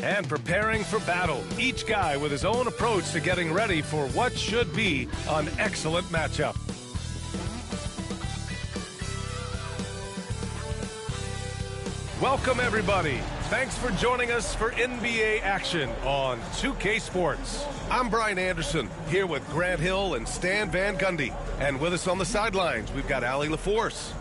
And preparing for battle, each guy with his own approach to getting ready for what should be an excellent matchup. Welcome, everybody. Thanks for joining us for NBA action on 2K Sports. I'm Brian Anderson, here with Grant Hill and Stan Van Gundy. And with us on the sidelines, we've got Allie LaForce.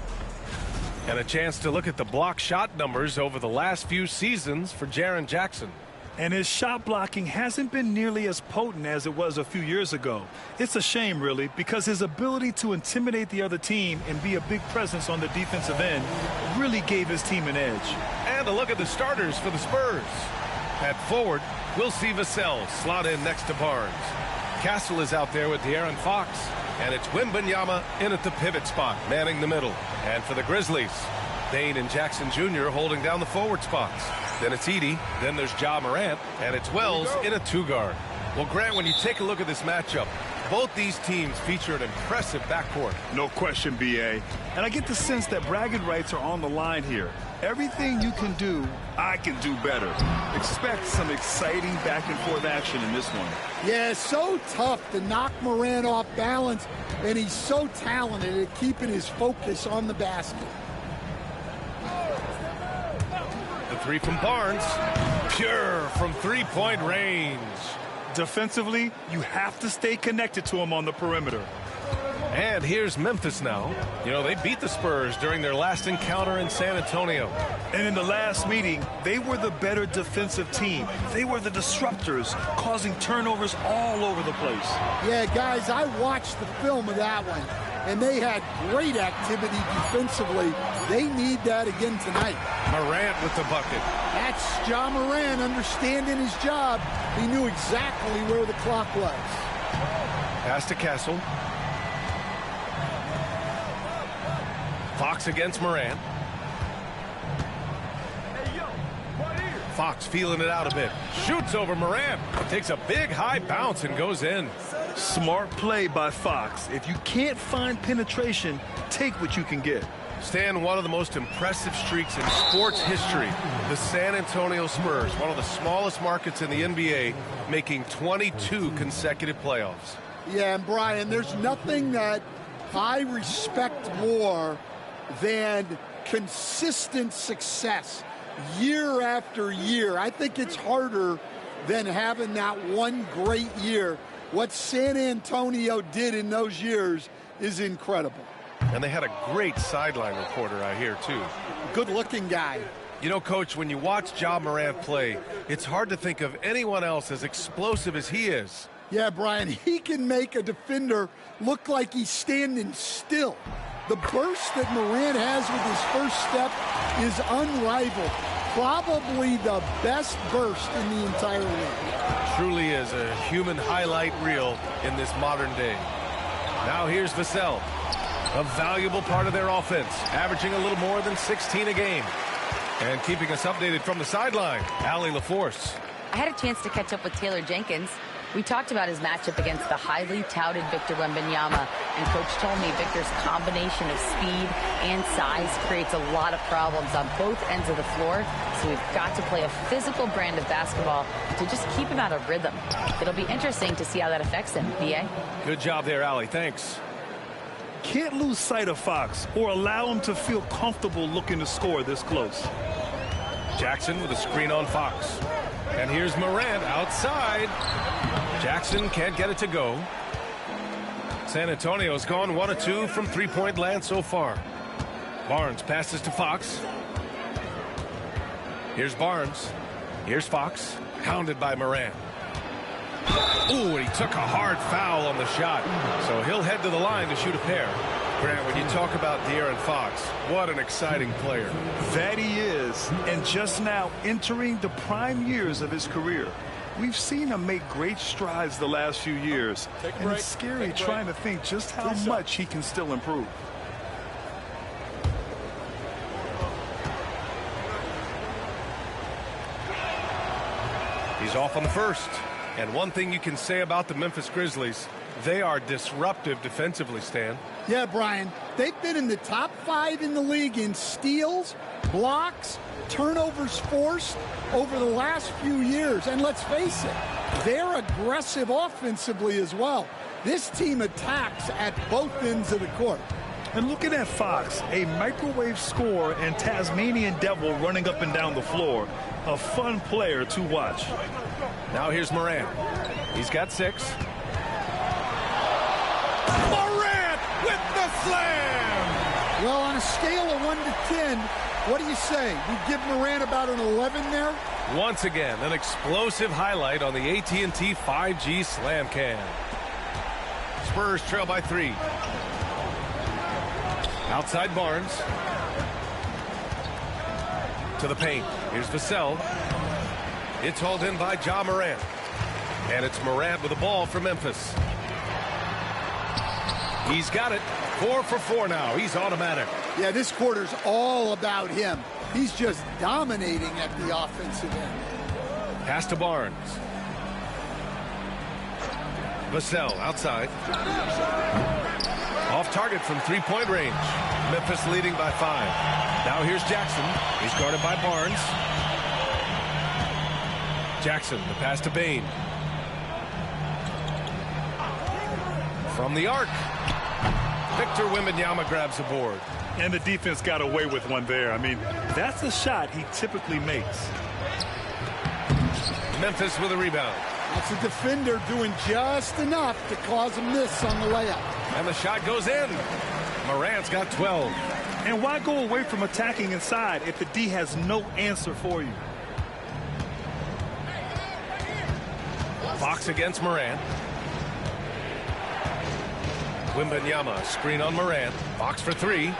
And a chance to look at the block shot numbers over the last few seasons for Jaren Jackson. And his shot blocking hasn't been nearly as potent as it was a few years ago. It's a shame, really, because his ability to intimidate the other team and be a big presence on the defensive end really gave his team an edge. And a look at the starters for the Spurs. At forward, we'll see Vassell slot in next to Barnes. Castle is out there with De'Aaron Fox. And it's Wembanyama in at the pivot spot, manning the middle. And for the Grizzlies, Bane and Jackson Jr. holding down the forward spots. Then it's Edey, then there's Ja Morant, and it's Wells in a two-guard. Well, Grant, when you take a look at this matchup, both these teams feature an impressive backcourt. No question, B.A. And I get the sense that bragging rights are on the line here. Everything you can do, I can do better. Expect some exciting back-and-forth action in this one. Yeah, so tough to knock Morant off balance, and he's so talented at keeping his focus on the basket. The three from Barnes, pure from three-point range. Defensively, you have to stay connected to him on the perimeter. And here's Memphis now. You know, they beat the Spurs during their last encounter in San Antonio. And in the last meeting, they were the better defensive team. They were the disruptors, causing turnovers all over the place. Yeah, guys, I watched the film of that one, and they had great activity defensively. They need that again tonight. Morant with the bucket. That's Ja Morant understanding his job. He knew exactly where the clock was. Pass to Castle. Fox against Morant. Fox feeling it out a bit. Shoots over Morant. Takes a big high bounce and goes in. Smart play by Fox. If you can't find penetration, take what you can get. Stan, one of the most impressive streaks in sports history, the San Antonio Spurs, one of the smallest markets in the NBA, making 22 consecutive playoffs. Yeah, and Brian, there's nothing that I respect more than consistent success year after year. I think it's harder than having that one great year. What San Antonio did in those years is incredible. And they had a great sideline reporter, I hear, too. Good-looking guy. You know, Coach, when you watch Ja Morant play, it's hard to think of anyone else as explosive as he is. Yeah, Brian, he can make a defender look like he's standing still. The burst that Morant has with his first step is unrivaled. Probably the best burst in the entire league. Truly is a human highlight reel in this modern day. Now here's Vassell, a valuable part of their offense, averaging a little more than 16 a game. And keeping us updated from the sideline, Allie LaForce. I had a chance to catch up with Taylor Jenkins. We talked about his matchup against the highly touted Victor Wembanyama, and Coach told me Victor's combination of speed and size creates a lot of problems on both ends of the floor, so we've got to play a physical brand of basketball to just keep him out of rhythm. It'll be interesting to see how that affects him, B.A. Good job there, Allie. Thanks. Can't lose sight of Fox or allow him to feel comfortable looking to score this close. Jackson with a screen on Fox. And here's Morant outside. Jackson can't get it to go. San Antonio's gone 1 of 2 from three-point land so far. Barnes passes to Fox. Here's Barnes. Here's Fox. Hounded by Morant. Ooh, and he took a hard foul on the shot. So he'll head to the line to shoot a pair. Grant, when you talk about De'Aaron Fox, what an exciting player. That he is, and just now entering the prime years of his career. We've seen him make great strides the last few years, and it's scary trying to think just how much he can still improve. He's off on the first. And one thing you can say about the Memphis Grizzlies, They are disruptive defensively, Stan. Yeah, Brian. They've been in the top 5 in the league in steals, blocks, turnovers forced over the last few years. And let's face it, they're aggressive offensively as well. This team attacks at both ends of the court. And looking at Fox, a microwave scorer and Tasmanian devil running up and down the floor. A fun player to watch. Now here's Morant. He's got 6. Morant with the slam! Well, on a scale of 1 to 10, what do you say? We give Morant about an 11 there? Once again, an explosive highlight on the AT&T 5G Slam Cam. Spurs trail by 3. Outside Barnes. To the paint. Here's Vassell. It's hauled in by Ja Morant. And it's Morant with the ball for Memphis. He's got it. 4 for 4 now. He's automatic. Yeah, this quarter's all about him. He's just dominating at the offensive end. Pass to Barnes. Vassell outside. Off target from 3-point range. Memphis leading by 5. Now here's Jackson. He's guarded by Barnes. Jackson, the pass to Bane. From the arc. Victor Wembanyama grabs the board. And the defense got away with one there. I mean, that's the shot he typically makes. Memphis with a rebound. That's a defender doing just enough to cause a miss on the layup. And the shot goes in. Morant's got 12. And why go away from attacking inside if the D has no answer for you? Fox against Morant. Wembanyama, screen on Morant. Fox for 3.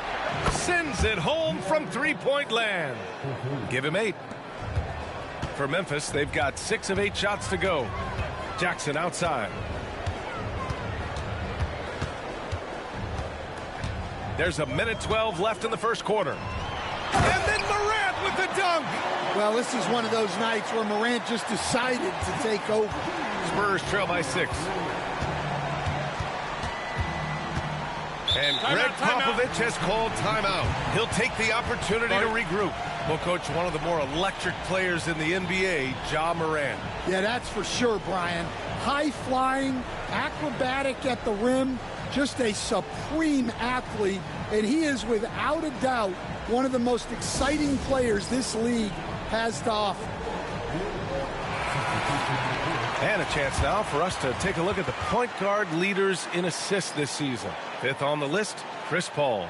Sends it home from 3-point land. Give him 8. For Memphis, they've got 6 of 8 shots to go. Jackson outside. There's a minute 12 left in the first quarter. And then Morant with the dunk. Well, this is one of those nights where Morant just decided to take over. Spurs trail by 6. And Greg Popovich has called timeout. He'll take the opportunity to regroup. Well, Coach, one of the more electric players in the NBA, Ja Morant. Yeah, that's for sure, Brian. High-flying, acrobatic at the rim, just a supreme athlete. And he is, without a doubt, one of the most exciting players this league has to offer. And a chance now for us to take a look at the point guard leaders in assists this season. 5th on the list, Chris Paul.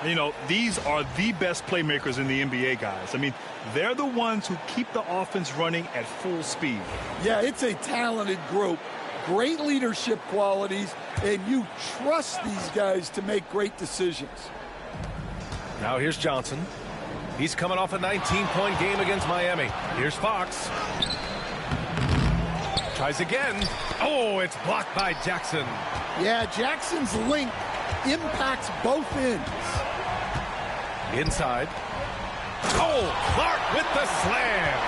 You know, these are the best playmakers in the NBA, guys. I mean, they're the ones who keep the offense running at full speed. Yeah, it's a talented group. Great leadership qualities, and you trust these guys to make great decisions. Now here's Johnson. He's coming off a 19-point game against Miami. Here's Fox. Tries again. Oh, it's blocked by Jackson. Yeah, Jackson's length impacts both ends. Inside. Oh, Clark with the slam.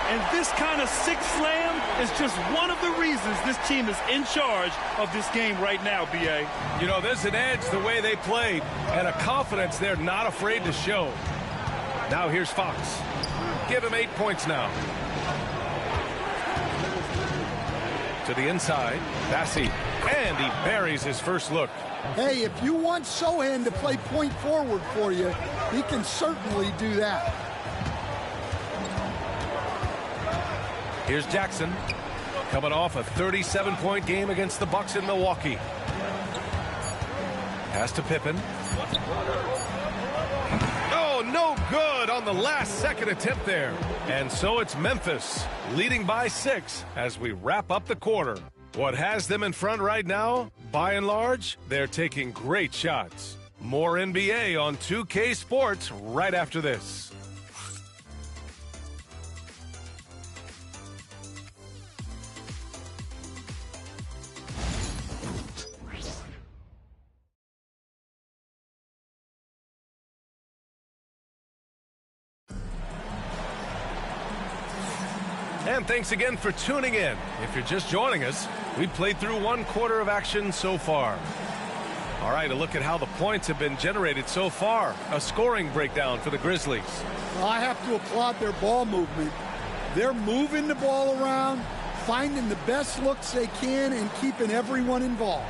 And this kind of sick slam is just one of the reasons this team is in charge of this game right now, B.A. You know, there's an edge the way they played and a confidence they're not afraid to show. Now here's Fox. Give him 8 points now. To the inside. Bassey. And he buries his first look. Hey, if you want Sohan to play point forward for you, he can certainly do that. Here's Jackson, coming off a 37-point game against the Bucks in Milwaukee. Pass to Pippen. Oh, no good on the last-second attempt there. And so it's Memphis, leading by 6 as we wrap up the quarter. What has them in front right now? By and large, they're taking great shots. More NBA on 2K Sports right after this. And thanks again for tuning in. If you're just joining us, we've played through 1 quarter of action so far. All right, a look at how the points have been generated so far. A scoring breakdown for the Grizzlies. Well, I have to applaud their ball movement. They're moving the ball around, finding the best looks they can, and keeping everyone involved.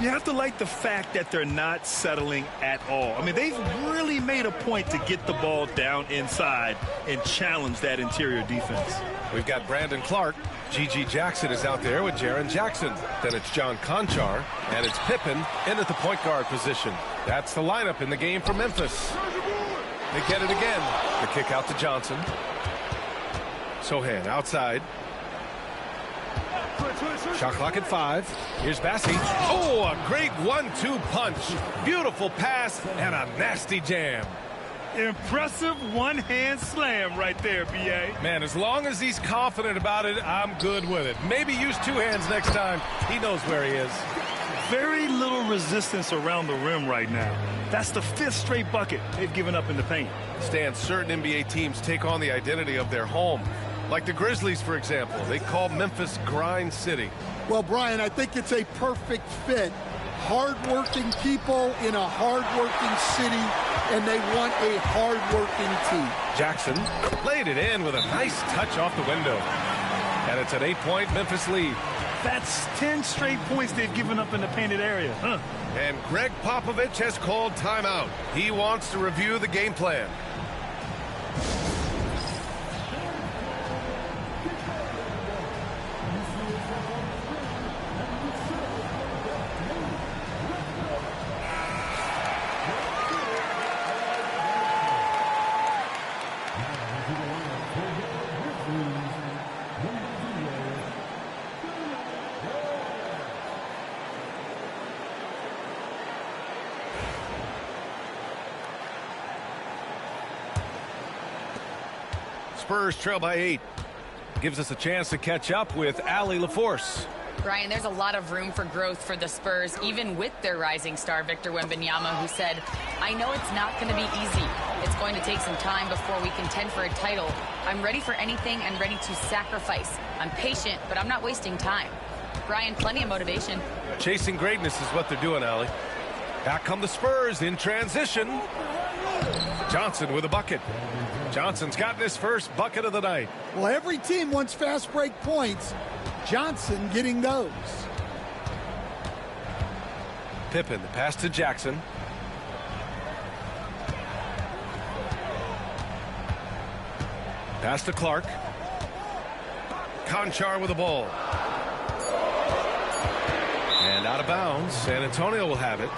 You have to like the fact that they're not settling at all. I mean, they've really made a point to get the ball down inside and challenge that interior defense. We've got Brandon Clark. G.G. Jackson is out there with Jaren Jackson. Then it's John Conchar, and it's Pippen in at the point guard position. That's the lineup in the game for Memphis. They get it again. The kick out to Johnson. Sohan outside. Shot clock at 5. Here's Bassi. Oh, a great 1-2 punch. Beautiful pass and a nasty jam. Impressive one-hand slam right there, B.A. Man, as long as he's confident about it, I'm good with it. Maybe use 2 hands next time. He knows where he is. Very little resistance around the rim right now. That's the 5th straight bucket they've given up in the paint. Stan, certain NBA teams take on the identity of their home. Like the Grizzlies, for example. They call Memphis Grind City. Well, Brian, I think it's a perfect fit. Hard-working people in a hard-working city, and they want a hard-working team. Jackson laid it in with a nice touch off the window. And it's an 8-point Memphis lead. That's 10 straight points they've given up in the painted area. And Greg Popovich has called timeout. He wants to review the game plan. Spurs trail by 8. Gives us a chance to catch up with Allie LaForce. Brian, there's a lot of room for growth for the Spurs, even with their rising star, Victor Wembanyama, who said, I know it's not going to be easy. It's going to take some time before we contend for a title. I'm ready for anything and ready to sacrifice. I'm patient, but I'm not wasting time. Brian, plenty of motivation. Chasing greatness is what they're doing, Allie. Back come the Spurs in transition. Johnson with a bucket. Johnson's gotten his first bucket of the night. Well, every team wants fast break points. Johnson getting those. Pippen, the pass to Jackson. Pass to Clark. Conchar with the ball. And out of bounds. San Antonio will have it.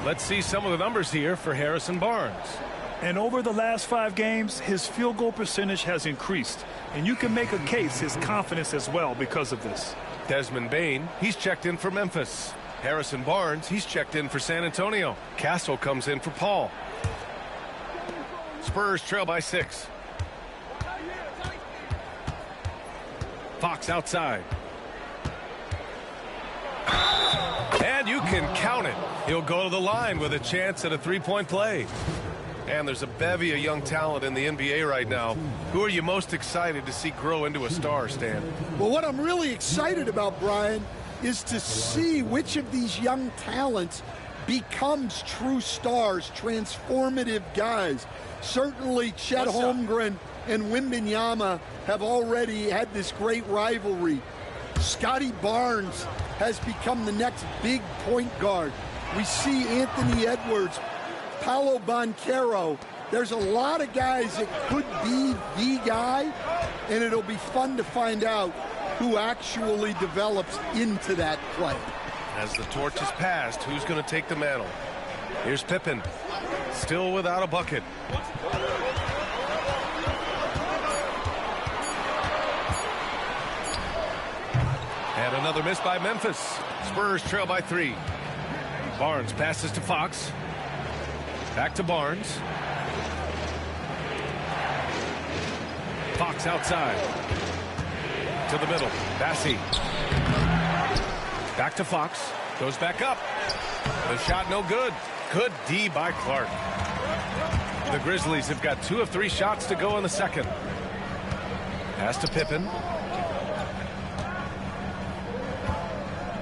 Let's see some of the numbers here for Harrison Barnes. And over the last 5 games, his field goal percentage has increased. And you can make a case his confidence as well because of this. Desmond Bane, he's checked in for Memphis. Harrison Barnes, he's checked in for San Antonio. Castle comes in for Paul. Spurs trail by 6. Fox outside. And you can count it. He'll go to the line with a chance at a 3-point play. And there's a bevy of young talent in the NBA right now. Who are you most excited to see grow into a star, Stan? Well, what I'm really excited about, Brian, is to see which of these young talents becomes true stars, transformative guys. Certainly Chet Holmgren and Wembanyama have already had this great rivalry. Scotty Barnes has become the next big point guard. We see Anthony Edwards, Paolo Banchero. There's a lot of guys that could be the guy, and it'll be fun to find out who actually develops into that play. As the torch is passed, who's going to take the mantle? Here's Pippen, still without a bucket. And another miss by Memphis. Spurs trail by 3. Barnes passes to Fox. Back to Barnes. Fox outside. To the middle. Bassi. Back to Fox. Goes back up. The shot no good. Good D by Clark. The Grizzlies have got 2 of 3 shots to go in the second. Pass to Pippen.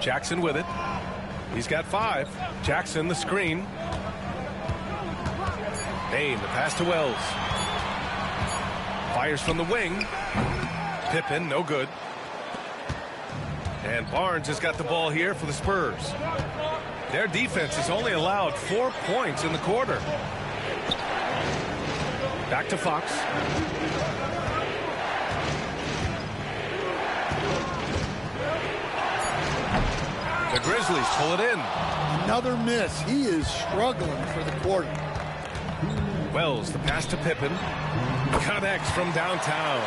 Jackson with it. He's got 5. Jackson the screen. Bain, the pass to Wells. Fires from the wing. Pippen, no good. And Barnes has got the ball here for the Spurs. Their defense has only allowed 4 points in the quarter. Back to Fox. The Grizzlies pull it in. Another miss. He is struggling for the quarter. Wells, the pass to Pippen. Connects from downtown.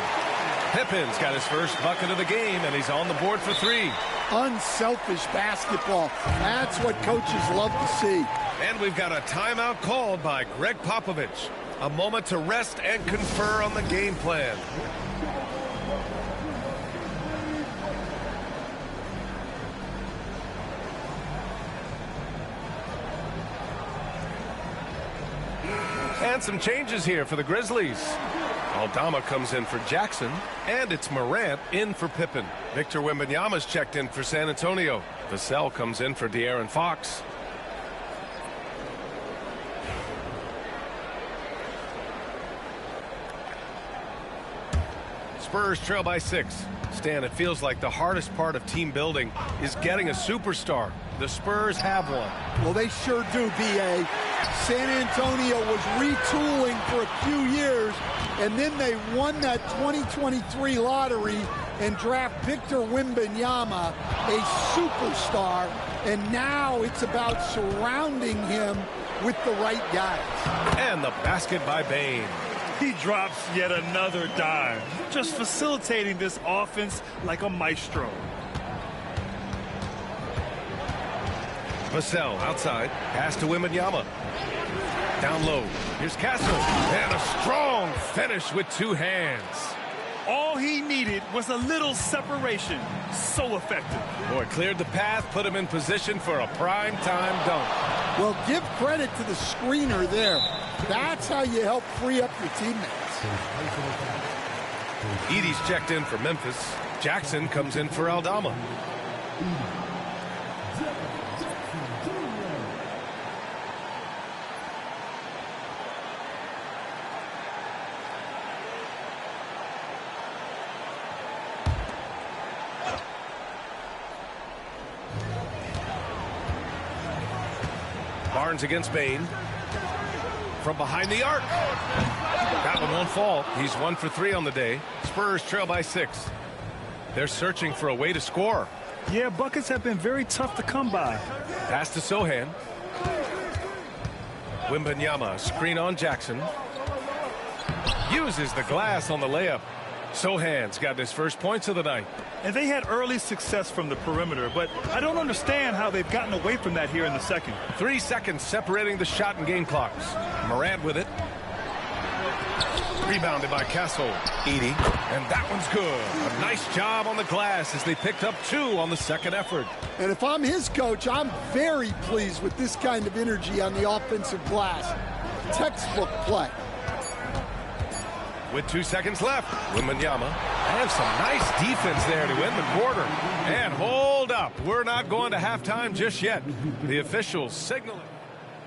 Pippen's got his first bucket of the game, and he's on the board for 3. Unselfish basketball. That's what coaches love to see. And we've got a timeout called by Greg Popovich. A moment to rest and confer on the game plan. And some changes here for the Grizzlies. Aldama comes in for Jackson, and it's Morant in for Pippen. Victor Wembanyama's checked in for San Antonio. Vassell comes in for De'Aaron Fox. Spurs trail by 6. Stan, it feels like the hardest part of team building is getting a superstar. The Spurs have one. Well, they sure do, B.A. San Antonio was retooling for a few years, and then they won that 2023 lottery and draft Victor Wembanyama, a superstar, and now it's about surrounding him with the right guys. And the basket by Bain. He drops yet another dime, just facilitating this offense like a maestro. Vassell outside. Pass to Wembanyama. Down low. Here's Castle. And a strong finish with 2 hands. All he needed was a little separation. So effective. Boy, cleared the path, put him in position for a prime-time dunk. Well, give credit to the screener there. That's how you help free up your teammates. Edey's checked in for Memphis. Jackson comes in for Aldama. Barnes against Bain. From behind the arc. That one won't fall. He's 1 for 3 on the day. Spurs trail by 6. They're searching for a way to score. Yeah, buckets have been very tough to come by. Pass to Sohan. Wembanyama, screen on Jackson. Uses the glass on the layup. Sohan's got his first points of the night. And they had early success from the perimeter, but I don't understand how they've gotten away from that here in the second. 3 seconds separating the shot and game clocks. Morant with it. Rebounded by Castle. Edey. And that one's good. A nice job on the glass as they picked up 2 on the second effort. And if I'm his coach, I'm very pleased with this kind of energy on the offensive glass. Textbook play. With 2 seconds left, Wembanyama. And some nice defense there to end the quarter. And hold up. We're not going to halftime just yet. The officials signaling.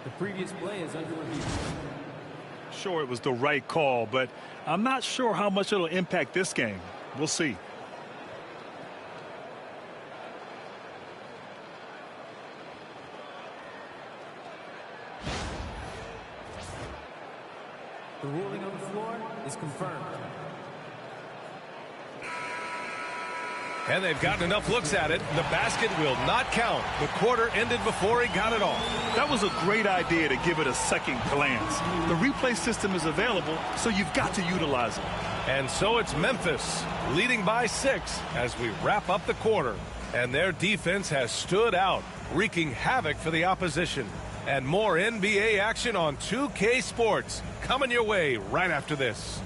The previous play is under review. Sure, it was the right call, but I'm not sure how much it'll impact this game. We'll see. The ruling on the floor is confirmed. And they've gotten enough looks at it. The basket will not count. The quarter ended before he got it off. That was a great idea to give it a second glance. The replay system is available, so you've got to utilize it. And so it's Memphis leading by 6 as we wrap up the quarter. And their defense has stood out, wreaking havoc for the opposition. And more NBA action on 2K Sports coming your way right after this.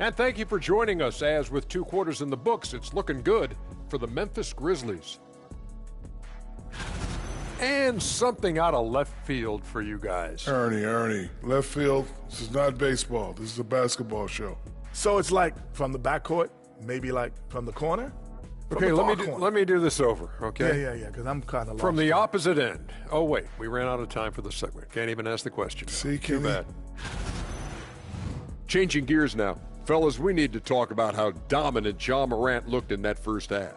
And thank you for joining us, as with 2 quarters in the books, it's looking good for the Memphis Grizzlies. And something out of left field for you guys. Ernie, left field, this is not baseball. This is a basketball show. So it's like from the backcourt, maybe like from the corner? Okay, let me do this over, okay? Yeah, because I'm kind of lost. From the opposite end. Oh, wait, we ran out of time for the segment. Can't even ask the question. See, Too Kenny? bad. Changing gears now. Fellas, we need to talk about how dominant Ja Morant looked in that first half.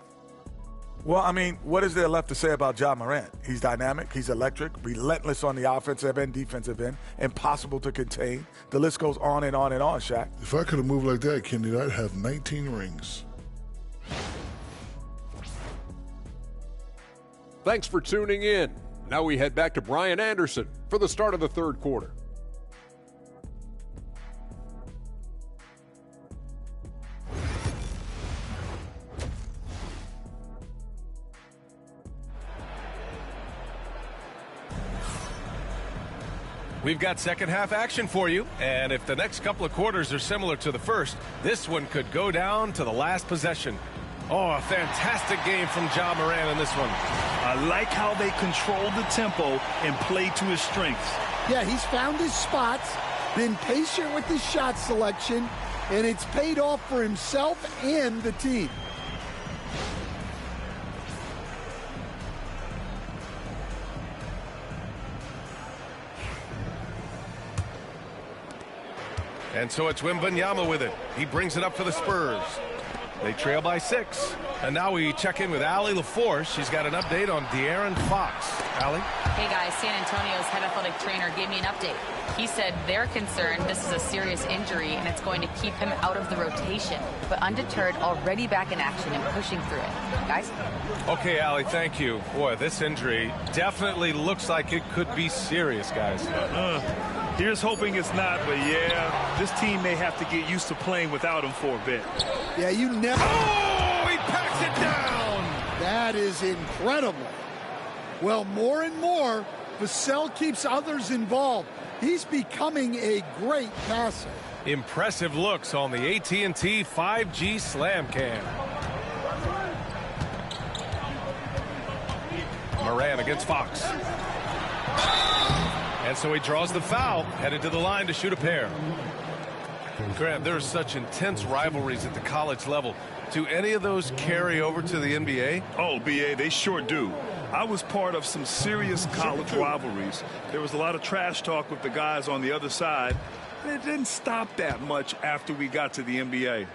Well, I mean, what is there left to say about Ja Morant? He's dynamic, he's electric, relentless on the offensive and defensive end, impossible to contain. The list goes on and on and on, Shaq. If I could have moved like that, Kenny, I'd have 19 rings. Thanks for tuning in. Now we head back to Brian Anderson for the start of the third quarter. We've got second half action for you, and if the next couple of quarters are similar to the first, this one could go down to the last possession. Oh, a fantastic game from Ja Morant in this one. I like how they control the tempo and play to his strengths. Yeah, he's found his spots, been patient with his shot selection, and it's paid off for himself and the team. And so it's Wembanyama with it. He brings it up for the Spurs. They trail by 6. And now we check in with Allie LaForce. She's got an update on De'Aaron Fox. Allie? Hey guys, San Antonio's head athletic trainer gave me an update. He said they're concerned this is a serious injury and it's going to keep him out of the rotation. But undeterred, already back in action and pushing through it. Guys? Okay, Allie, thank you. Boy, this injury definitely looks like it could be serious, guys. Here's hoping it's not, but yeah, this team may have to get used to playing without him for a bit. Yeah, you never... Oh, he packs it down! That is incredible. Well, more and more, Vassell keeps others involved. He's becoming a great passer. Impressive looks on the AT&T 5G Slam Cam. Morant against Fox. And so he draws the foul, headed to the line to shoot a pair. Grant, there are such intense rivalries at the college level. Do any of those carry over to the NBA? Oh, B.A., they sure do. I was part of some serious college rivalries. There was a lot of trash talk with the guys on the other side, and it didn't stop that much after we got to the NBA.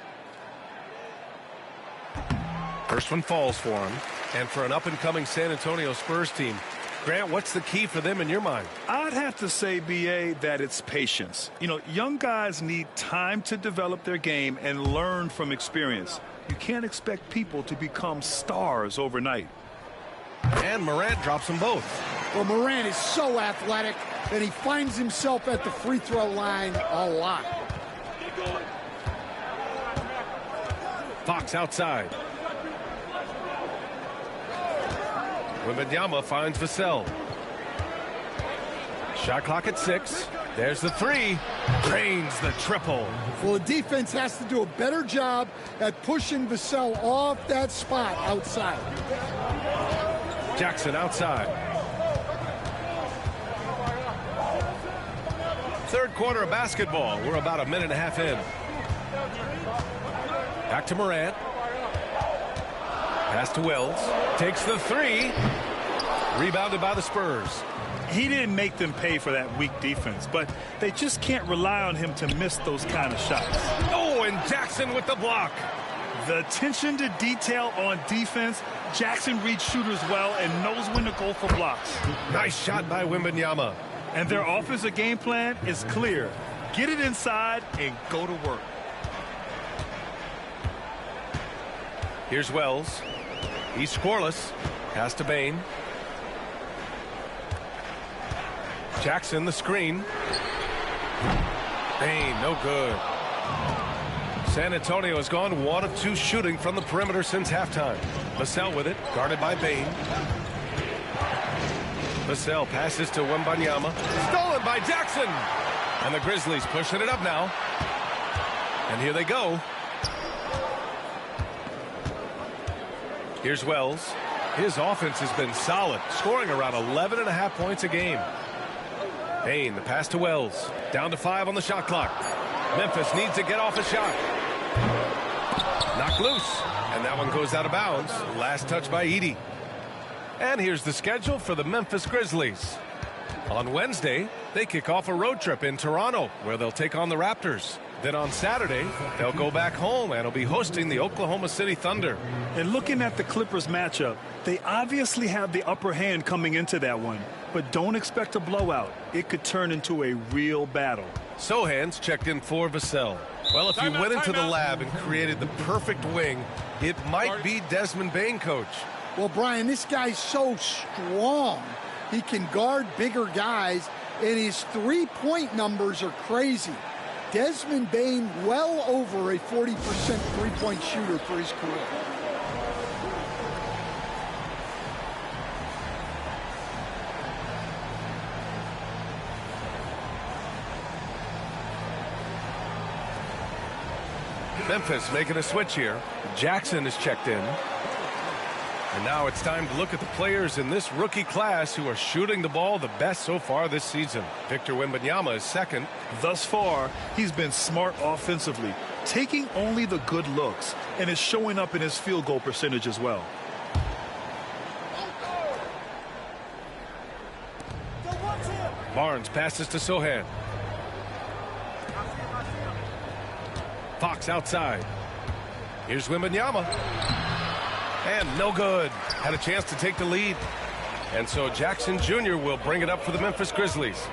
First one falls for him. And for an up-and-coming San Antonio Spurs team, Grant, what's the key for them in your mind? I'd have to say, B.A., that it's patience. You know, young guys need time to develop their game and learn from experience. You can't expect people to become stars overnight. And Morant drops them both. Well, Morant is so athletic, and he finds himself at the free throw line a lot. Fox outside. Wembanyama finds Vassell. Shot clock at 6. There's the 3. Drains the triple. Well, the defense has to do a better job at pushing Vassell off that spot outside. Jackson outside. Third quarter of basketball. We're about a minute and a half in. Back to Morant. Pass to Wells. Takes the 3. Rebounded by the Spurs. He didn't make them pay for that weak defense, but they just can't rely on him to miss those kind of shots. Oh, and Jackson with the block. The attention to detail on defense, Jackson reads shooters well and knows when to go for blocks. Nice shot by Wembanyama. And their offensive game plan is clear. Get it inside and go to work. Here's Wells. He's scoreless. Pass to Bain. Jackson, the screen. Bain, no good. San Antonio has gone 1 of 2 shooting from the perimeter since halftime. Vassell with it, guarded by Bain. Vassell passes to Wembanyama. Stolen by Jackson. And the Grizzlies pushing it up now. And here they go. Here's Wells. His offense has been solid, scoring around 11.5 points a game. Payne, the pass to Wells. Down to 5 on the shot clock. Memphis needs to get off a shot. Knocked loose. And that one goes out of bounds. Last touch by Edey. And here's the schedule for the Memphis Grizzlies. On Wednesday, they kick off a road trip in Toronto, where they'll take on the Raptors. Then on Saturday, they'll go back home and will be hosting the Oklahoma City Thunder. And looking at the Clippers matchup, they obviously have the upper hand coming into that one, but don't expect a blowout. It could turn into a real battle. Sohan's checked in for Vassell. Well, if you went into the lab and created the perfect wing, it might be Desmond Bane, coach. Well, Brian, this guy's so strong. He can guard bigger guys, and his three-point numbers are crazy. Desmond Bane well over a 40% three-point shooter for his career. Memphis making a switch here. Jackson is checked in. And now it's time to look at the players in this rookie class who are shooting the ball the best so far this season. Victor Wembanyama is second. Thus far, he's been smart offensively, taking only the good looks, and is showing up in his field goal percentage as well. Barnes passes to Sohan. Fox outside. Here's Wembanyama. And no good. Had a chance to take the lead. And so Jackson Jr. will bring it up for the Memphis Grizzlies.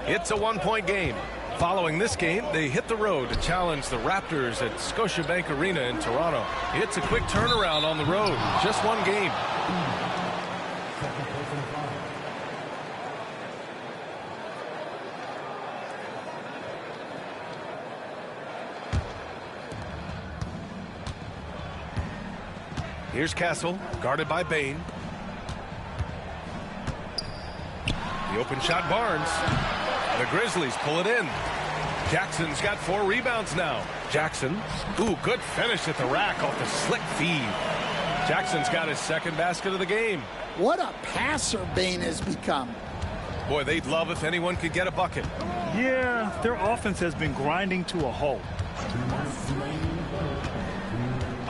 It's a one-point game. Following this game, they hit the road to challenge the Raptors at Scotiabank Arena in Toronto. It's a quick turnaround on the road. Just one game. Here's Castle, guarded by Bane. The open shot, Barnes. The Grizzlies pull it in. Jackson's got 4 rebounds now. Jackson, ooh, good finish at the rack off the slick feed. Jackson's got his second basket of the game. What a passer Bane has become. Boy, they'd love if anyone could get a bucket. Yeah, their offense has been grinding to a halt.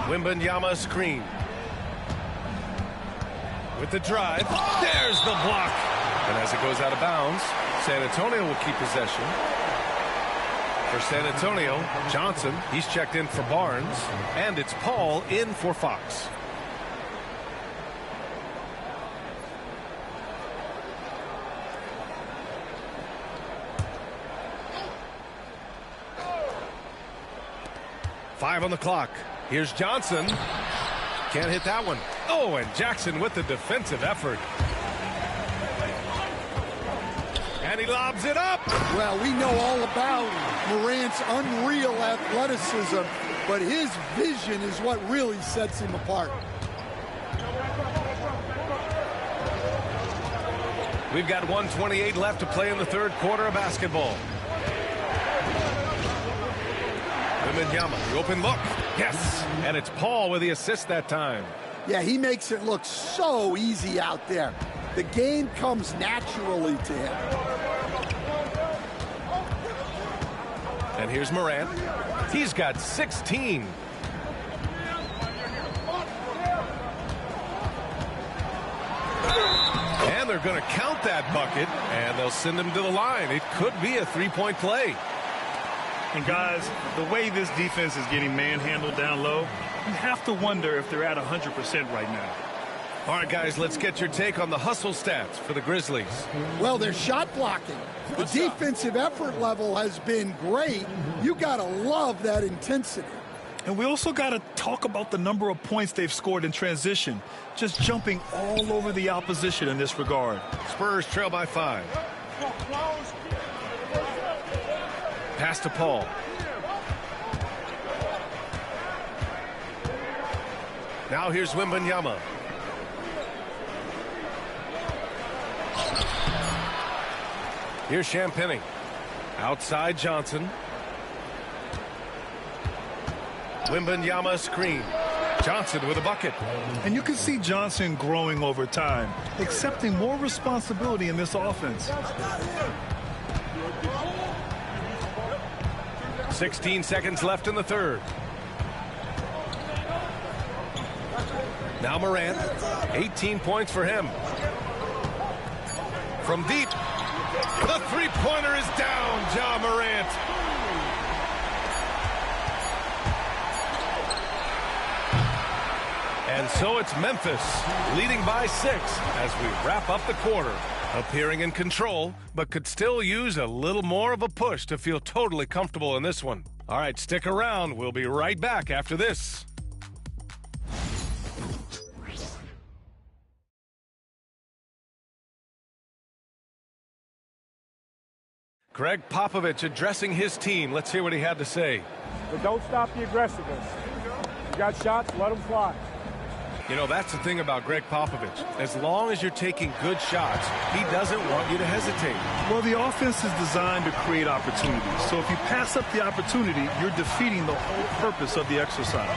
Wembanyama screen. With the drive, there's the block. And as it goes out of bounds, San Antonio will keep possession. For San Antonio, Johnson, he's checked in for Barnes, and it's Paul in for Fox. Five on the clock. Here's Johnson. Can't hit that one. Oh, and Jackson with the defensive effort. And he lobs it up. Well, we know all about Morant's unreal athleticism, but his vision is what really sets him apart. We've got 1:28 left to play in the third quarter of basketball. Wembanyama, the open look. Yes, and it's Paul with the assist that time. Yeah, he makes it look so easy out there. The game comes naturally to him. And here's Morant. He's got 16. And they're going to count that bucket, and they'll send him to the line. It could be a three-point play. And guys, the way this defense is getting manhandled down low, you have to wonder if they're at 100% right now. All right, guys, let's get your take on the hustle stats for the Grizzlies. Well, they're shot blocking. The defensive effort level has been great. You got to love that intensity. And we also got to talk about the number of points they've scored in transition, just jumping all over the opposition in this regard. Spurs trail by 5. Pass to Paul. Now here's Wembanyama. Here's Champagnie. Outside Johnson. Wembanyama screen. Johnson with a bucket. And you can see Johnson growing over time, accepting more responsibility in this offense. 16 seconds left in the third. Now Morant, 18 points for him. From deep, the three-pointer is down, Ja Morant. And so it's Memphis leading by 6 as we wrap up the quarter. Appearing in control, but could still use a little more of a push to feel totally comfortable in this one. All right, stick around. We'll be right back after this. Greg Popovich addressing his team. Let's hear what he had to say. But don't stop the aggressiveness. You got shots, let them fly. You know, that's the thing about Greg Popovich. As long as you're taking good shots, he doesn't want you to hesitate. Well, the offense is designed to create opportunities. So if you pass up the opportunity, you're defeating the whole purpose of the exercise.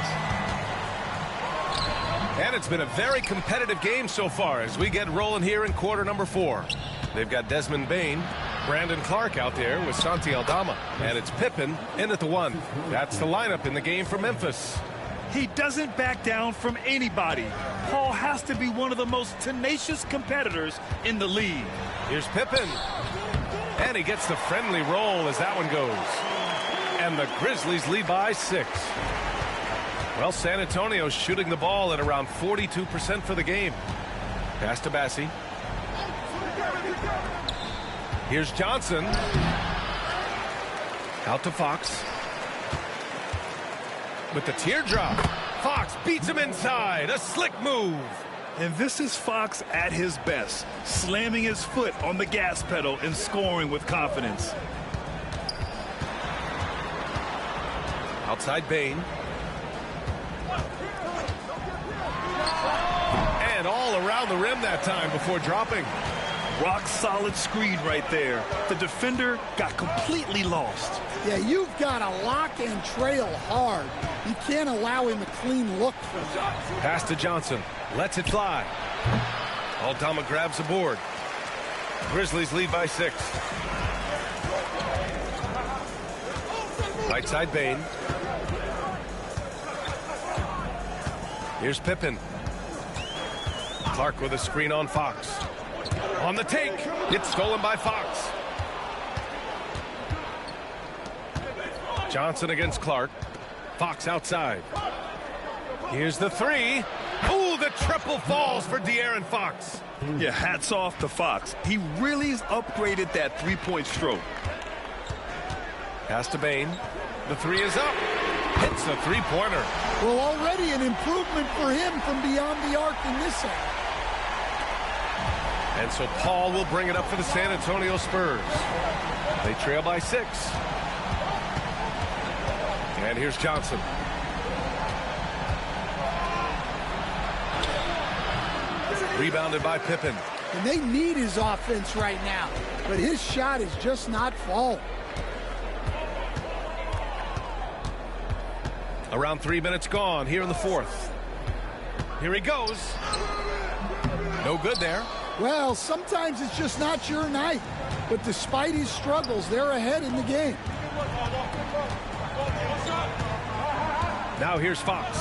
And it's been a very competitive game so far as we get rolling here in quarter number 4. They've got Desmond Bane, Brandon Clark out there with Santi Aldama. And it's Pippen in at the 1. That's the lineup in the game for Memphis. He doesn't back down from anybody. Paul has to be one of the most tenacious competitors in the league. Here's Pippen. And he gets the friendly roll as that one goes. And the Grizzlies lead by 6. Well, San Antonio's shooting the ball at around 42% for the game. Pass to Bassi. Here's Johnson. Out to Fox. With the teardrop. Fox beats him inside. A slick move. And this is Fox at his best, slamming his foot on the gas pedal and scoring with confidence. Outside Bane. And all around the rim that time before dropping. Rock solid screen right there. The defender got completely lost. Yeah, you've got to lock and trail hard. You can't allow him a clean look. Pass to Johnson. Lets it fly. Aldama grabs the board. Grizzlies lead by 6. Right side Bane. Here's Pippen. Clark with a screen on Fox. On the take. It's stolen by Fox. Johnson against Clark. Fox outside. Here's the 3. Ooh, the triple falls for De'Aaron Fox. Yeah, hats off to Fox. He really has upgraded that three-point stroke. Pass to Bane. The 3 is up. Hits the three-pointer. Well, already an improvement for him from beyond the arc in this end. And so Paul will bring it up for the San Antonio Spurs. They trail by 6. And here's Johnson. Rebounded by Pippen. And they need his offense right now, but his shot is just not falling. Around 3 minutes gone here in the 4th. Here he goes. No good there. Well, sometimes it's just not your night. But despite his struggles, they're ahead in the game. Now here's Fox.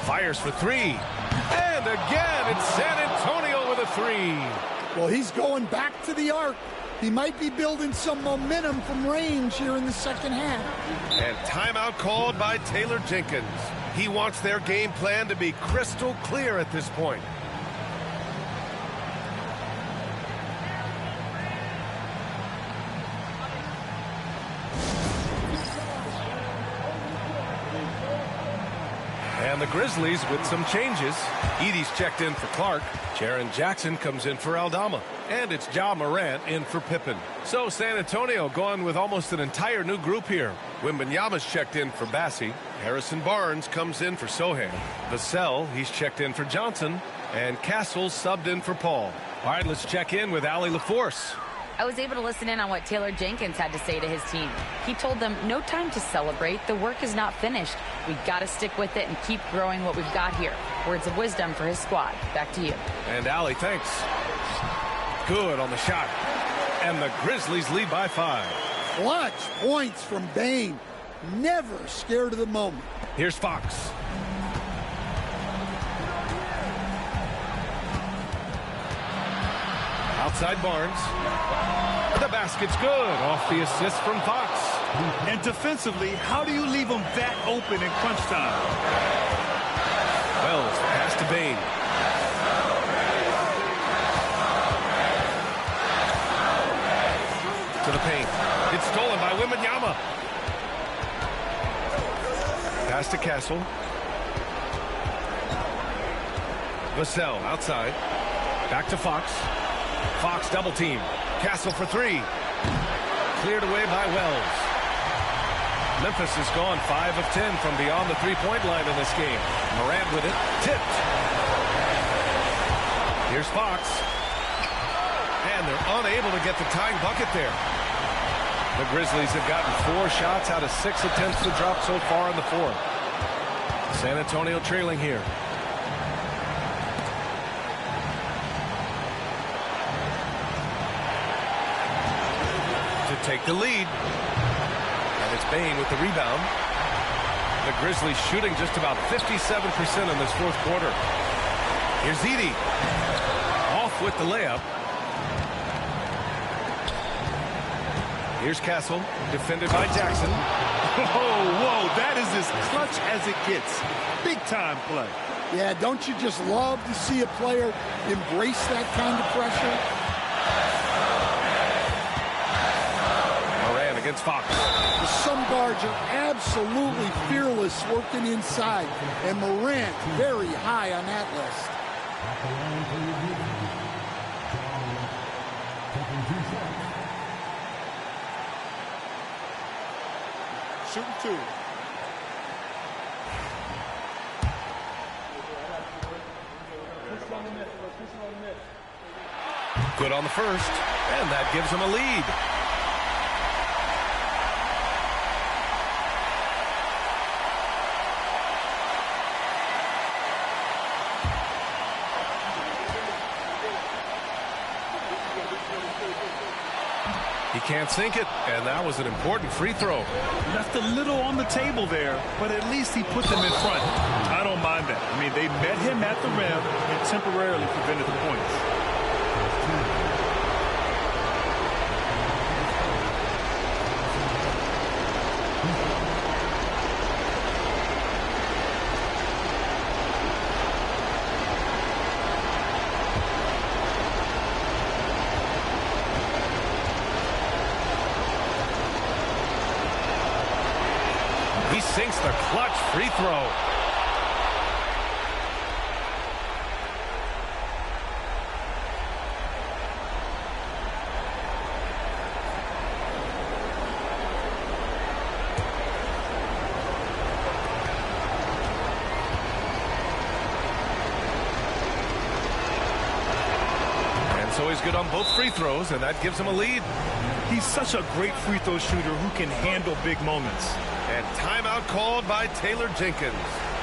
Fires for 3. And again, it's San Antonio with a 3. Well, he's going back to the arc. He might be building some momentum from range here in the second half. And timeout called by Taylor Jenkins. He wants their game plan to be crystal clear at this point. And the Grizzlies with some changes. Edey's checked in for Clark. Jaren Jackson comes in for Aldama. And it's Ja Morant in for Pippen. So San Antonio going with almost an entire new group here. Wembanyama's checked in for Bassi. Harrison Barnes comes in for Sohan. Vassell, he's checked in for Johnson. And Castle's subbed in for Paul. All right, let's check in with Allie LaForce. I was able to listen in on what Taylor Jenkins had to say to his team. He told them no time to celebrate. The work is not finished. We got to stick with it and keep growing what we've got here. Words of wisdom for his squad. Back to you. And Allie, thanks. Good on the shot. And the Grizzlies lead by 5. Clutch points from Bane. Never scared of the moment. Here's Fox. Outside Barnes. The basket's good. Off the assist from Fox. And defensively, how do you leave them that open in crunch time? Wells, pass to Bane. To the paint. It's stolen by Wembanyama. Pass to Castle. Vassell outside. Back to Fox. Fox double team. Castle for 3. Cleared away by Wells. Memphis has gone 5 of 10 from beyond the three-point line in this game. Morant with it. Tipped. Here's Fox. And they're unable to get the tying bucket there. The Grizzlies have gotten 4 shots out of 6 attempts to drop so far in the fourth. San Antonio trailing here. To take the lead. And it's Bane with the rebound. The Grizzlies shooting just about 57% in this fourth quarter. Here's Edey. Off with the layup. Here's Castle, defended by Jackson. Whoa, that is as clutch as it gets. Big-time play. Yeah, don't you just love to see a player embrace that kind of pressure? Morant against Fox. The Sun guards are absolutely fearless working inside, and Morant very high on that list. Shooting 2. Good on the first, and that gives them a lead. He can't sink it, and that was an important free throw. Left a little on the table there, but at least he put them in front. I don't mind that. I mean, they met him at the rim and temporarily prevented the points. He sinks the clutch free throw. And so he's good on both free throws, and that gives him a lead. He's such a great free throw shooter who can handle big moments. And timeout called by Taylor Jenkins.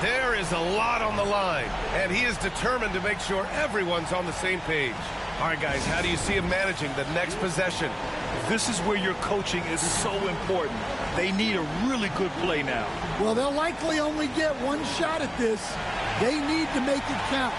There is a lot on the line, and he is determined to make sure everyone's on the same page. All right, guys, how do you see him managing the next possession? This is where your coaching is so important. They need a really good play now. Well, they'll likely only get one shot at this. They need to make it count.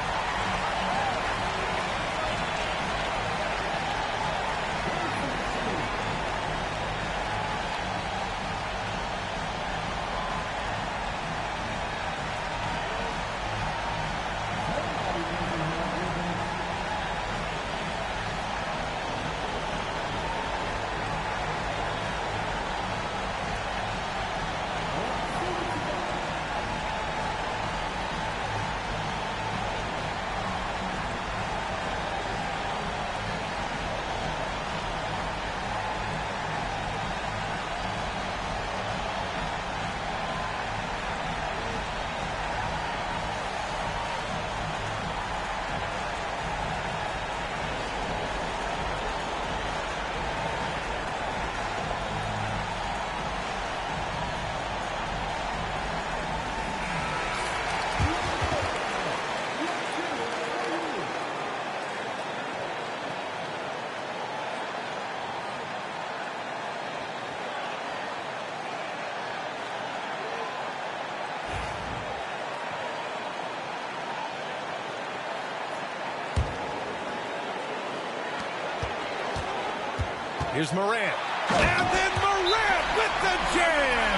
Here's Morant. And then Morant with the jam.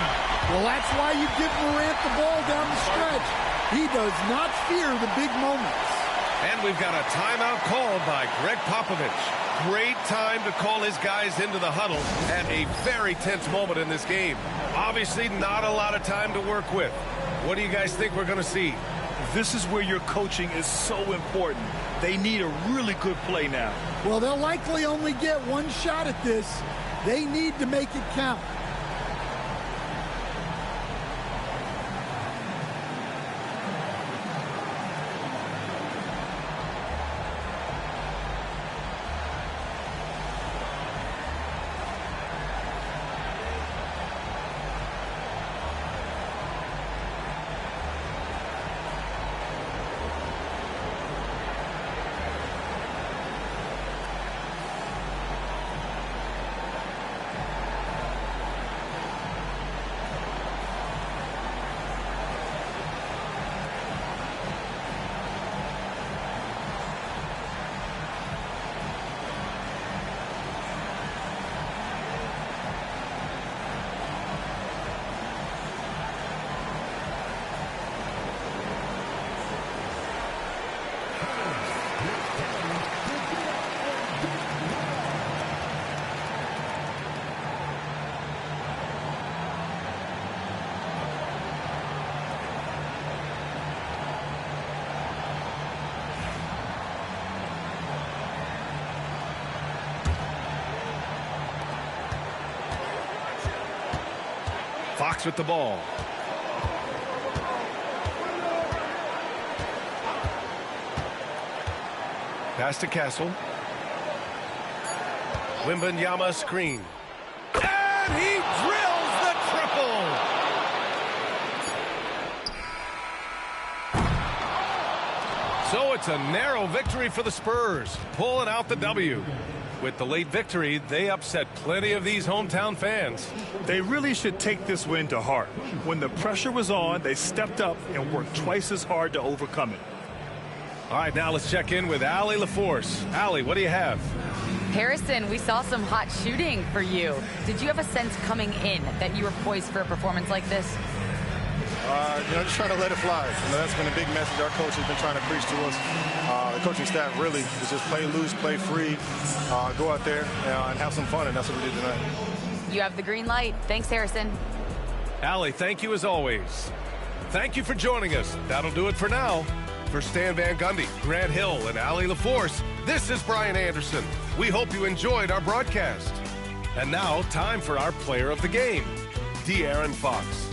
Well, that's why you give Morant the ball down the stretch. He does not fear the big moments. And we've got a timeout called by Greg Popovich. Great time to call his guys into the huddle at a very tense moment in this game. Obviously, not a lot of time to work with. What do you guys think we're going to see? This is where your coaching is so important. They need a really good play now. Well, they'll likely only get one shot at this. They need to make it count. Fox with the ball. Pass to Castle. Wembanyama screen. And he drills the triple. So it's a narrow victory for the Spurs, pulling out the W. With the late victory, they upset plenty of these hometown fans. They really should take this win to heart. When the pressure was on, they stepped up and worked twice as hard to overcome it. All right, now let's check in with Allie LaForce. Allie, what do you have? Harrison, we saw some hot shooting for you. Did you have a sense coming in that you were poised for a performance like this? Just trying to let it fly. That's been a big message our coach has been trying to preach to us. The coaching staff really is just play loose, play free, go out there and have some fun, and that's what we did tonight. You have the green light. Thanks, Harrison. Allie, thank you as always. Thank you for joining us. That'll do it for now. For Stan Van Gundy, Grant Hill, and Allie LaForce, this is Brian Anderson. We hope you enjoyed our broadcast. And now, time for our player of the game, De'Aaron Fox.